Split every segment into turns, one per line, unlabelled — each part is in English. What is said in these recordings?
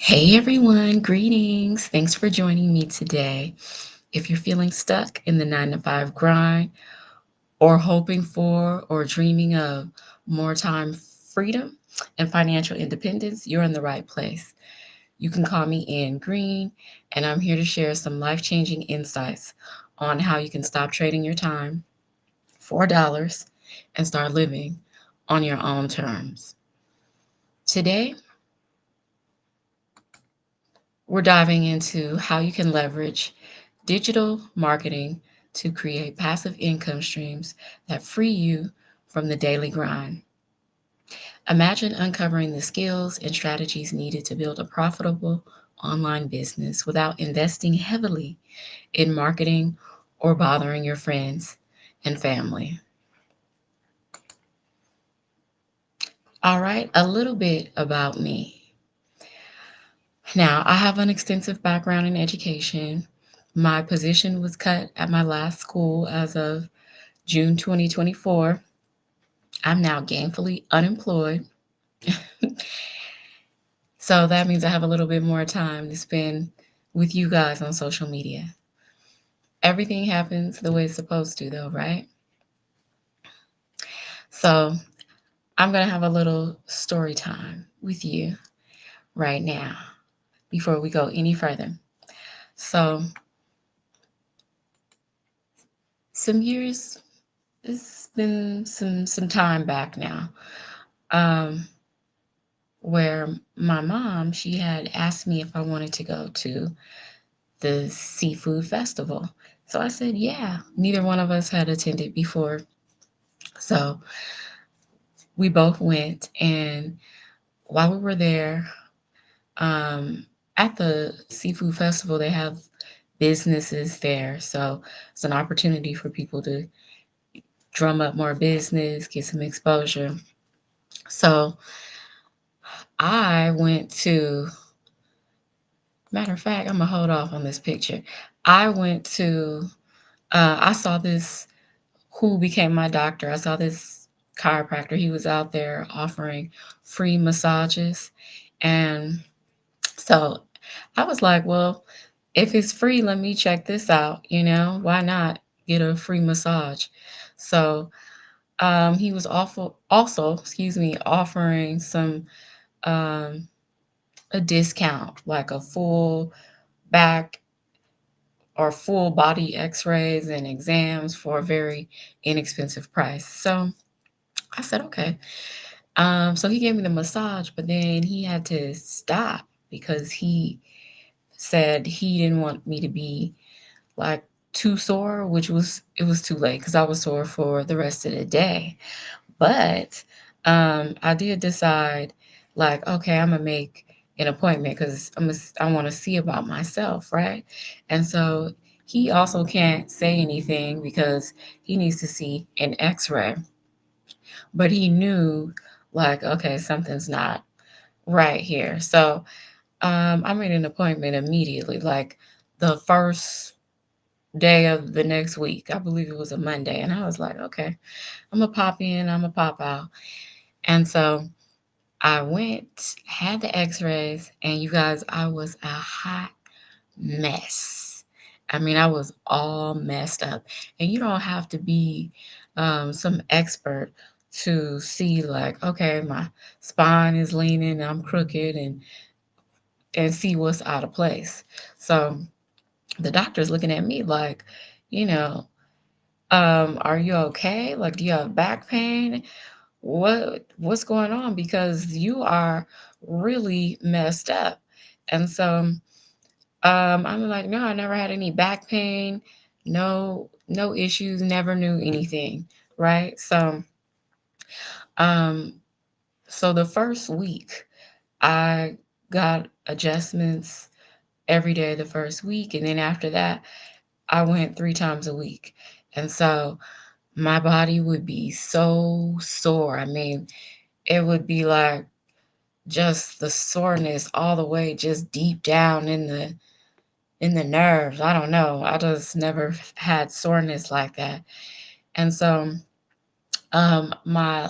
Hey everyone, greetings. Thanks for joining me today. If you're feeling stuck in the 9 to 5 grind or hoping for or dreaming of more time freedom and financial independence, you're in the right place. You can call me Ann Green, and I'm here to share some life changing insights on how you can stop trading your time for dollars and start living on your own terms. Today, we're diving into how you can leverage digital marketing to create passive income streams that free you from the daily grind. Imagine uncovering the skills and strategies needed to build a profitable online business without investing heavily in marketing or bothering your friends and family. All right, a little bit about me. Now, I have an extensive background in education. My position was cut at my last school as of June 2024. I'm now gainfully unemployed. So that means I have a little bit more time to spend with you guys on social media. Everything happens the way it's supposed to, though, right? So I'm going to have a little story time with you right now before we go any further. So, some years, it's been some time back now, um, where my mom, she had asked me if I wanted to go to the seafood festival. So I said, yeah. Neither one of us had attended before. So we both went. And while we were there, um, at the seafood festival, they have businesses there. So it's an opportunity for people to drum up more business, get some exposure. So I went to, matter of fact, I'm going to hold off on this picture. I went to, I saw this who became my doctor. I saw this chiropractor. He was out there offering free massages. And so I was like, well, if it's free, let me check this out. Why not get a free massage? So he was also, excuse me, offering some um, a discount, like a full back or full body x-rays and exams for a very inexpensive price. So I said, okay. So he gave me the massage, but then he had to stop because he said he didn't want me to be like too sore, which it was too late because I was sore for the rest of the day. But I did decide, like, okay, I'm gonna make an appointment because I want to see about myself, right? And so he also can't say anything because he needs to see an X-ray. But he knew, like, okay, something's not right here. So I made an appointment immediately, like the first day of the next week. I believe it was a Monday. And I was like, okay, I'm going to pop in, I'm going to pop out. And so I went, had the x rays, and you guys, I was a hot mess. I mean, I was all messed up. And you don't have to be some expert to see, like, okay, my spine is leaning, I'm crooked, and see what's out of place. So the doctor's looking at me like, you know, are you okay? Like, do you have back pain? What's going on? Because you are really messed up. And so I'm like, no, I never had any back pain, no issues, never knew anything. Right. Um, so the first week I got adjustments every day the first week. And then after that, I went 3 times a week. And so my body would be so sore. I mean, it would be like just the soreness all the way just deep down in the nerves. I don't know. I just never had soreness like that. And so my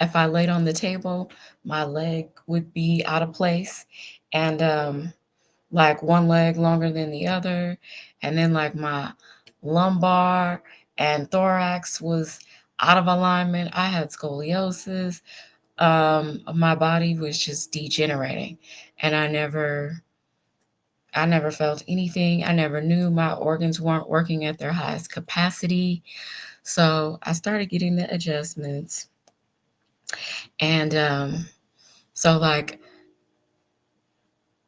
if I laid on the table, my leg would be out of place, and like one leg longer than the other, and then like my lumbar and thorax was out of alignment. I had scoliosis. My body was just degenerating, and I never felt anything. I never knew my organs weren't working at their highest capacity. So I started getting the adjustments. And so, like,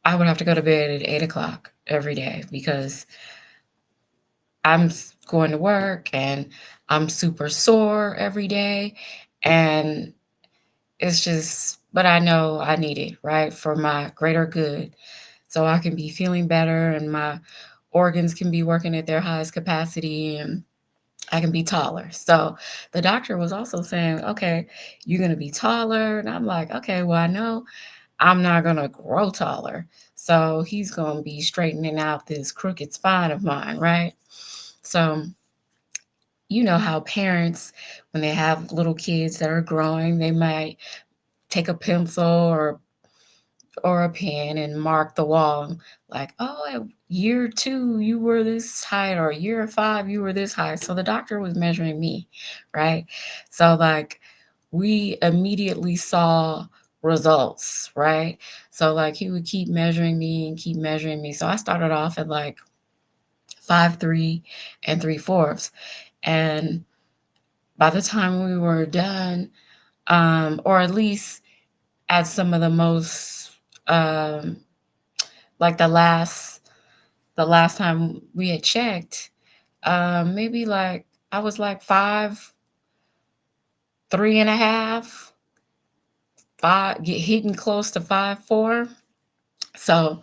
I would have to go to bed at 8 o'clock every day because going to work and I'm super sore every day. And it's just, but I know I need it, right? For my greater good. So I can be feeling better and my organs can be working at their highest capacity and I can be taller. So the doctor was also saying, okay, you're going to be taller. And I'm like, okay, well, I know I'm not going to grow taller. So he's going to be straightening out this crooked spine of mine, right? So, you know how parents, when they have little kids that are growing, they might take a pencil or a pen and mark the wall like, oh, at year two, you were this height, or year five, you were this height. So the doctor was measuring me, right? So, like, we immediately saw results, right? So, like, he would keep measuring me and keep measuring me. So I started off at like 5'3" and 3/4. And by the time we were done, or at least at some of the most, um, like the last time we had checked, maybe like I was like 5'3.5", get hitting close to 5'4". So,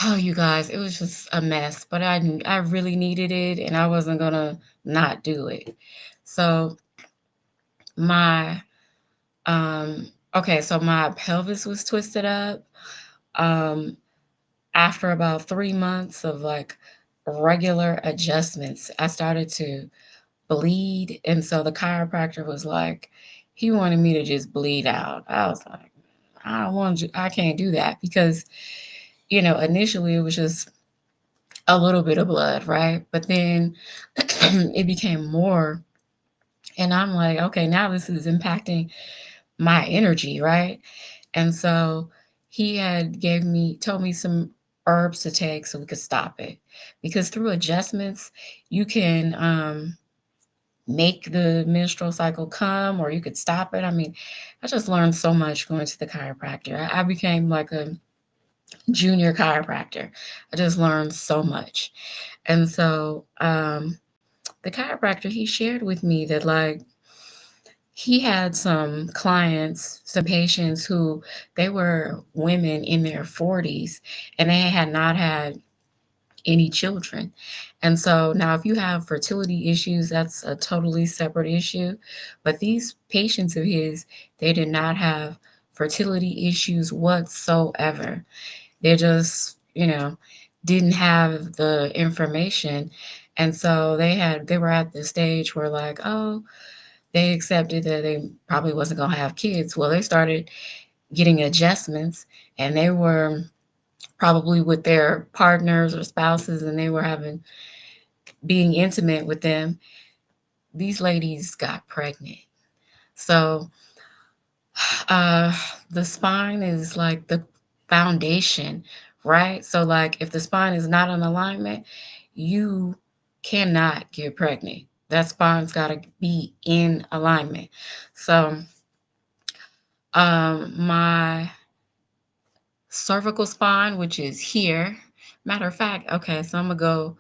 oh, you guys, it was just a mess. But I really needed it, and I wasn't gonna not do it. So my okay, so my pelvis was twisted up. Um, After about 3 months of like regular adjustments, I started to bleed. And so the chiropractor was like, he wanted me to just bleed out. I was like, I don't want you, I can't do that because, initially it was just a little bit of blood, right? But then it became more. And I'm like, okay, now this is impacting my energy, right? And so he had told me some herbs to take so we could stop it. Because through adjustments, you can make the menstrual cycle come or you could stop it. I mean, I just learned so much going to the chiropractor. I became like a junior chiropractor. I just learned so much. And so the chiropractor, he shared with me that, like, he had some clients, some patients who they were women in their 40s and they had not had any children. And so now, if you have fertility issues, that's a totally separate issue. But these patients of his, they did not have fertility issues whatsoever. They just, didn't have the information. And so they were at the stage where, like, oh, they accepted that they probably wasn't going to have kids. Well, they started getting adjustments, and they were probably with their partners or spouses, and they were being intimate with them. These ladies got pregnant. So uh, the spine is like the foundation, right? So, like, if the spine is not in alignment, you cannot get pregnant. That spine's got to be in alignment. So, my cervical spine, which is here. Matter of fact, okay, so I'm gonna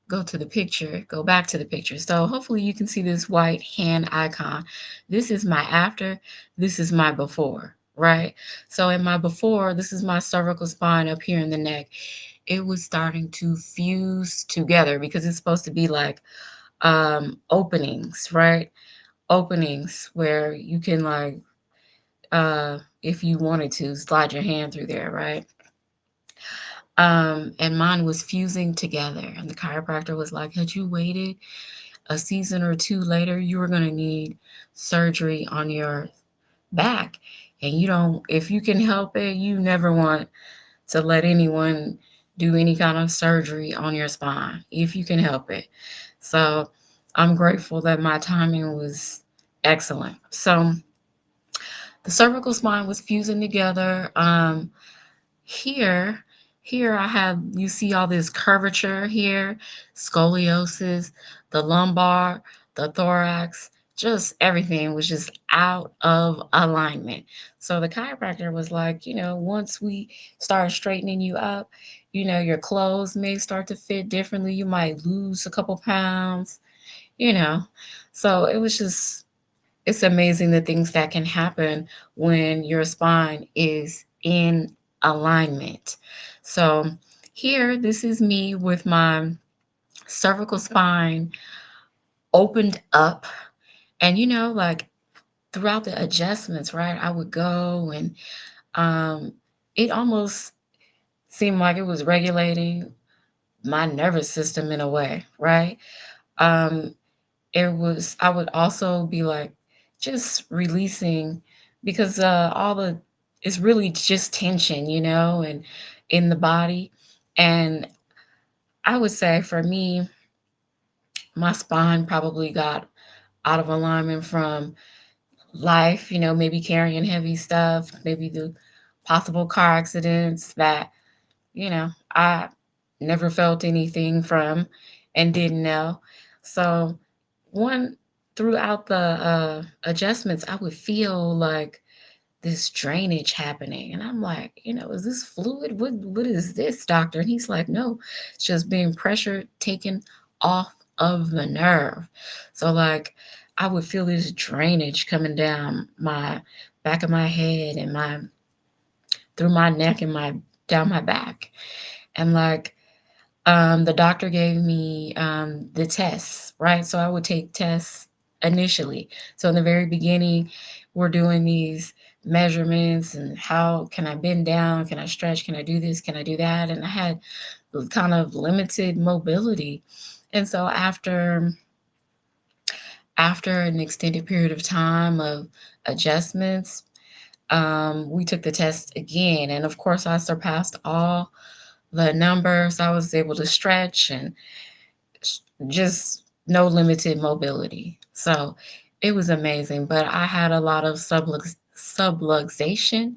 go to the picture, go back to the picture. So hopefully you can see this white hand icon. This is my after, this is my before, right? So in my before, this is my cervical spine up here in the neck. It was starting to fuse together because it's supposed to be like openings, right? Openings where you can, like, if you wanted to, slide your hand through there, right? And mine was fusing together. And the chiropractor was like, had you waited a season or two later, you were going to need surgery on your back. And you don't, if you can help it, you never want to let anyone do any kind of surgery on your spine if you can help it. So I'm grateful that my timing was excellent. So the cervical spine was fusing together. Here, here I have, you see all this curvature here, scoliosis, the lumbar, the thorax, just everything was just out of alignment. So the chiropractor was like, once we start straightening you up, your clothes may start to fit differently. You might lose a couple pounds, you know. So it was just, it's amazing the things that can happen when your spine is in alignment. So here, this is me with my cervical spine opened up. And like throughout the adjustments, right? I would go and it almost seemed like it was regulating my nervous system in a way, right? Um, I would also be like just releasing because all the it's really just tension, and in the body. And I would say for me, my spine probably got out of alignment from life, maybe carrying heavy stuff, maybe the possible car accidents that, I never felt anything from and didn't know. So one throughout the adjustments, I would feel like this drainage happening. And I'm like, is this fluid? What is this, doctor? And he's like, no, it's just being pressure taken off of the nerve. So like I would feel this drainage coming down my back of my head and my through my neck and my down my back. And like the doctor gave me the tests, right? So I would take tests initially. So in the very beginning, we're doing these measurements and how can I bend down? Can I stretch? Can I do this? Can I do that? And I had kind of limited mobility. And so after an extended period of time of adjustments, we took the test again. And of course, I surpassed all the numbers. I was able to stretch and just no limited mobility. So it was amazing. But I had a lot of subluxation.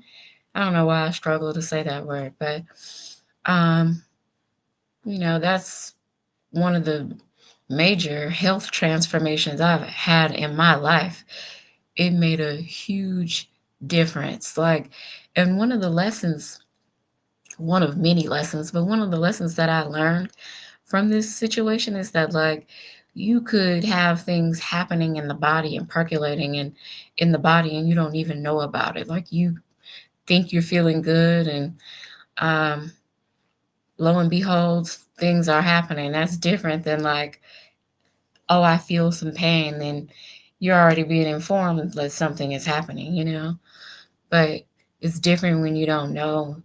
I don't know why I struggle to say that word, but um, that's one of the major health transformations I've had in my life. It made a huge difference. Like, and one of many lessons, but one of the lessons that I learned from this situation is that like you could have things happening in the body and percolating in the body and you don't even know about it. Like you think you're feeling good and um lo and behold things are happening. That's different than like, oh, I feel some pain, then you're already being informed that something is happening, But it's different when you don't know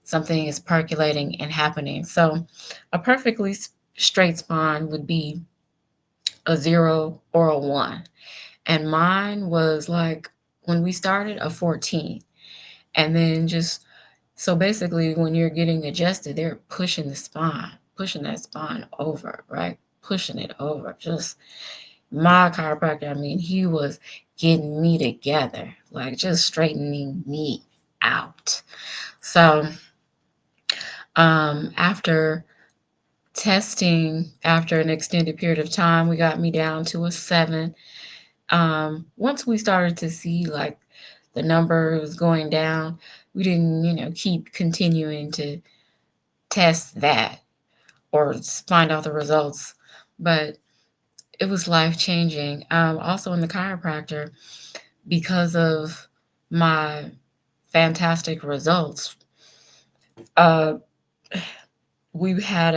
something is percolating and happening. So a perfectly straight spine would be a 0 or a 1. And mine was like when we started a 14. And then just so basically when you're getting adjusted, they're pushing the spine, pushing that spine over, right? Pushing it over. Just my chiropractor, I mean, he was getting me together, like just straightening me out. So after testing after an extended period of time, we got me down to a 7. Once we started to see like the number was going down, we didn't, keep continuing to test that or find out the results. But it was life changing. Also in the chiropractor, because of my fantastic results, uh, we had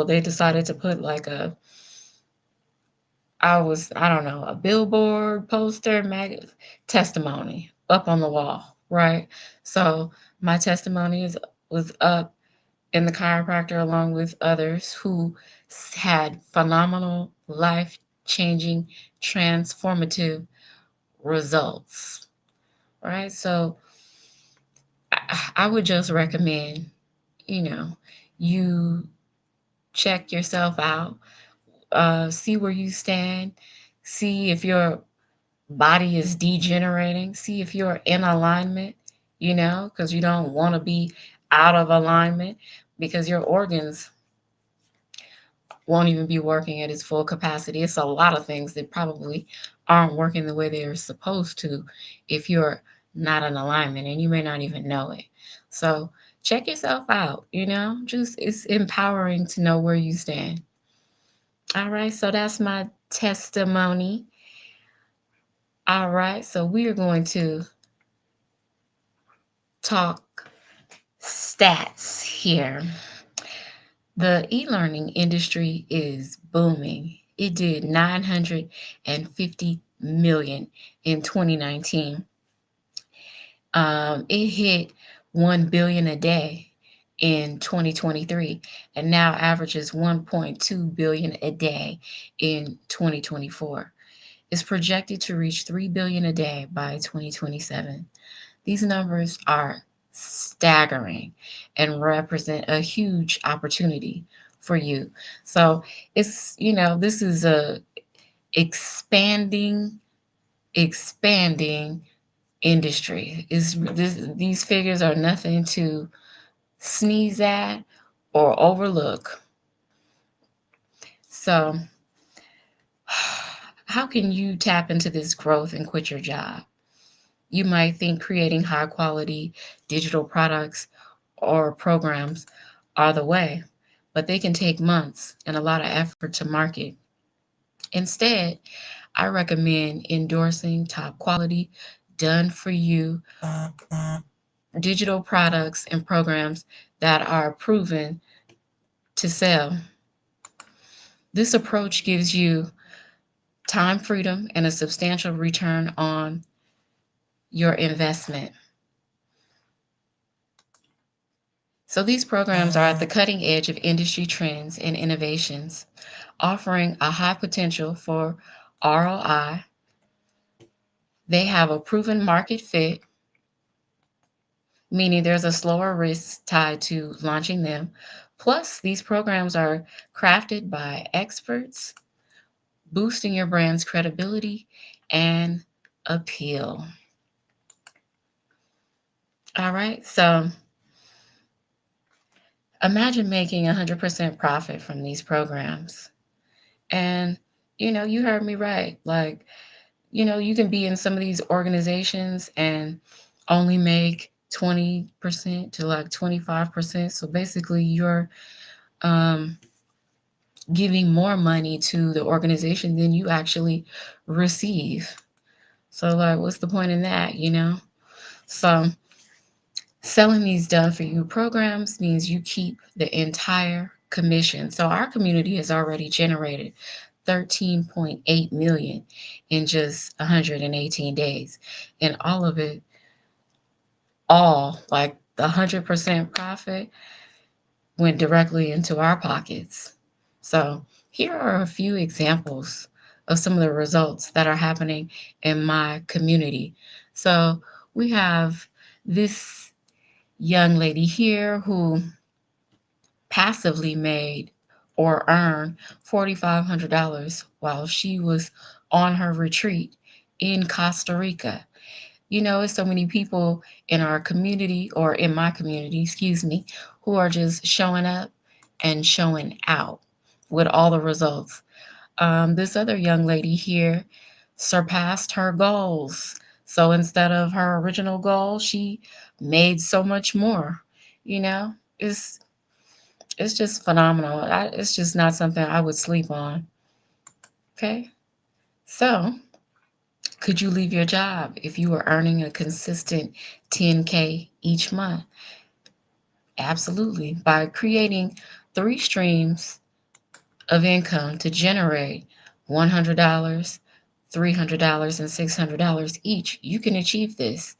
they decided to put like I don't know, a billboard, poster, testimony up on the wall, right? So my testimony was up in the chiropractor along with others who had phenomenal life changing, transformative results. Right? So I would just recommend, you know, you check yourself out, see where you stand, see if your body is degenerating, see if you're in alignment, because you don't want to be out of alignment because your organs won't even be working at its full capacity. It's a lot of things that probably aren't working the way they're supposed to if you're not in alignment and you may not even know it. So check yourself out, just it's empowering to know where you stand. All right, so that's my testimony. All right, so we are going to talk stats here. The e learning industry is booming. It did 950 million in 2019. It hit 1 billion a day in 2023 and now averages 1.2 billion a day in 2024. It's projected to reach 3 billion a day by 2027. These numbers are staggering and represent a huge opportunity for you. So this is a expanding, expanding industry. These figures are nothing to sneeze at or overlook. So, how can you tap into this growth and quit your job? You might think creating high quality digital products or programs are the way, but they can take months and a lot of effort to market. Instead, I recommend endorsing top quality, done for you digital products and programs that are proven to sell. This approach gives you time freedom and a substantial return on your investment. So these programs are at the cutting edge of industry trends and innovations, offering a high potential for ROI. They have a proven market fit, meaning there's a slower risk tied to launching them. Plus, these programs are crafted by experts, boosting your brand's credibility and appeal. All right, so imagine making 100% profit from these programs. And, you heard me right. Like, you can be in some of these organizations and only make 20% to like 25%. So basically, you're um, giving more money to the organization than you actually receive. So, like, what's the point in that? So, selling these done for you programs means you keep the entire commission. So, our community has already generated 13.8 million in just 118 days. And all of it, all like the 100% profit went directly into our pockets. So here are a few examples of some of the results that are happening in my community. So we have this young lady here who passively made or earned $4,500 while she was on her retreat in Costa Rica. It's so many people in our community, or in my community, excuse me, who are just showing up and showing out with all the results. This other young lady here surpassed her goals. So instead of her original goal, she made so much more. It's just phenomenal. It's just not something I would sleep on. Okay, so could you leave your job if you were earning a consistent 10K each month? Absolutely. By creating 3 streams of income to generate $100, $300, and $600 each, you can achieve this.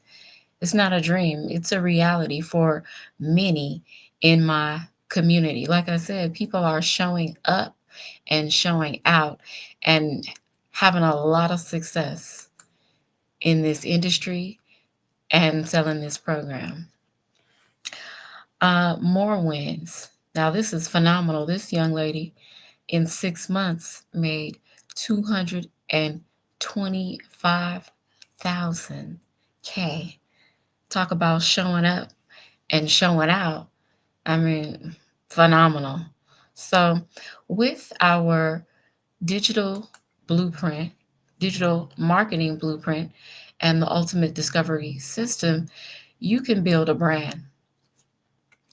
It's not a dream, it's a reality for many in my community. Like I said, people are showing up and showing out and having a lot of success in this industry and selling this program. More wins. Now, this is phenomenal. This young lady in 6 months made 225,000 K. Talk about showing up and showing out. I mean, phenomenal. So, with our digital blueprint, digital marketing blueprint, and the ultimate discovery system, you can build a brand.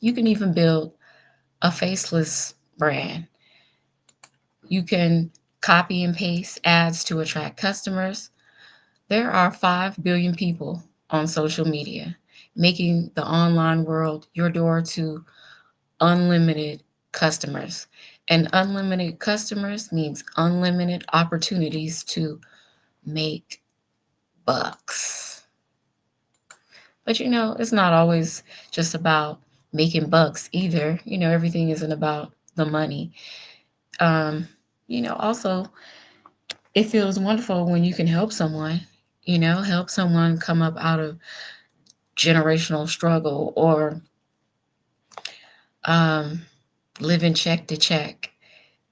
You can even build a faceless brand. You can copy and paste ads to attract customers. There are 5 billion people on social media, making the online world your door to unlimited customers. And unlimited customers means unlimited opportunities to make bucks. But it's not always just about making bucks either. Everything isn't about the money. Um, also, it feels wonderful when you can help someone, help someone come up out of generational struggle or um, living check to check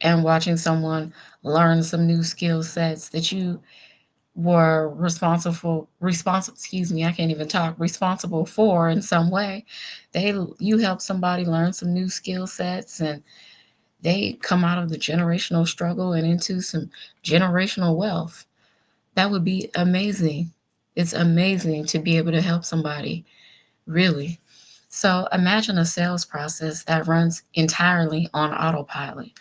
and watching someone learn some new skill sets that you were responsible, excuse me, I can't even talk, responsible for in some way. You help somebody learn some new skill sets and they come out of the generational struggle and into some generational wealth. That would be amazing. It's amazing to be able to help somebody, really. So imagine a sales process that runs entirely on autopilot.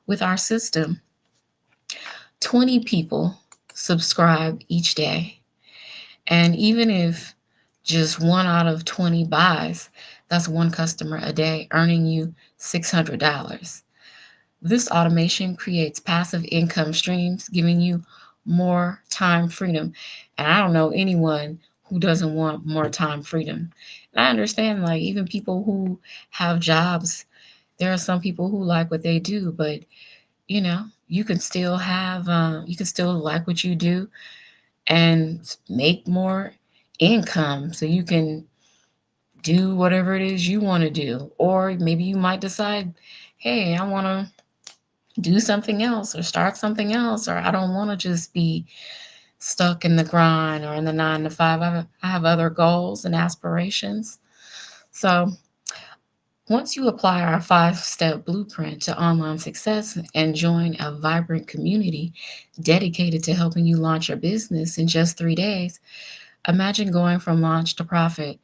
With our system, 20 people subscribe each day. And even if just one out of 20 buys, that's one customer a day earning you $600. This automation creates passive income streams, giving you more time freedom. And I don't know anyone who doesn't want more time freedom. And I understand, like, even people who have jobs, there are some people who like what they do, but you can still like what you do and make more income so you can do whatever it is you want to do. Or maybe you might decide, hey, I want to do something else or start something else, or I don't want to just be stuck in the grind or in the 9 to 5. I have other goals and aspirations. So once you apply our 5-step blueprint to online success and join a vibrant community dedicated to helping you launch your business in just 3 days, imagine going from launch to profit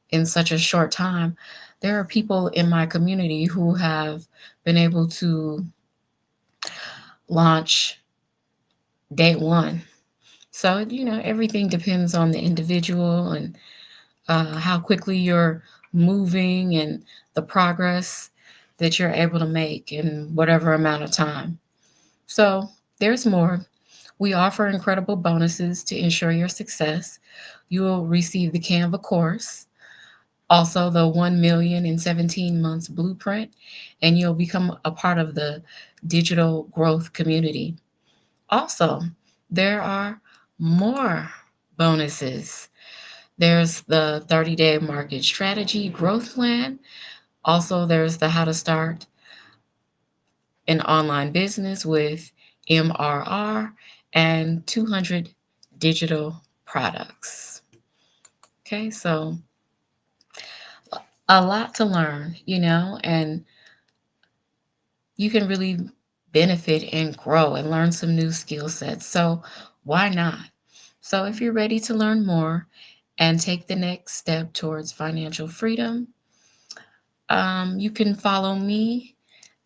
in such a short time. There are people in my community who have been able to launch day one. So, everything depends on the individual and how quickly you're moving and the progress that you're able to make in whatever amount of time. So, there's more. We offer incredible bonuses to ensure your success. You will receive the Canva course, also the 1 million in 17 months blueprint, and you'll become a part of the digital growth community. Also, there are more bonuses. There's the 30-day market strategy growth plan. Also, there's the how to start an online business with MRR and 200 digital products. Okay, so a lot to learn, and you can really benefit and grow and learn some new skill sets. So, why not? So, if you're ready to learn more and take the next step towards financial freedom, you can follow me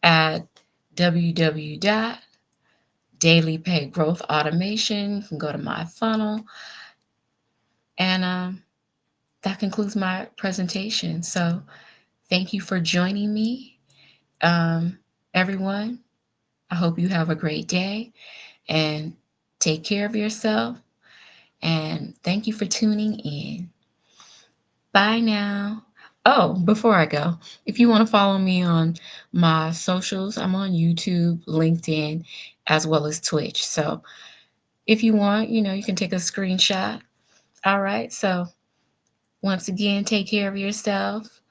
at www.dailypaygrowthautomation. You can go to my funnel, and that concludes my presentation. So, thank you for joining me, um, everyone. I hope you have a great day and take care of yourself. And thank you for tuning in. Bye now. Oh, before I go, if you want to follow me on my socials, I'm on YouTube, LinkedIn, as well as Twitch. So if you want, you can take a screenshot. All right. So once again, take care of yourself.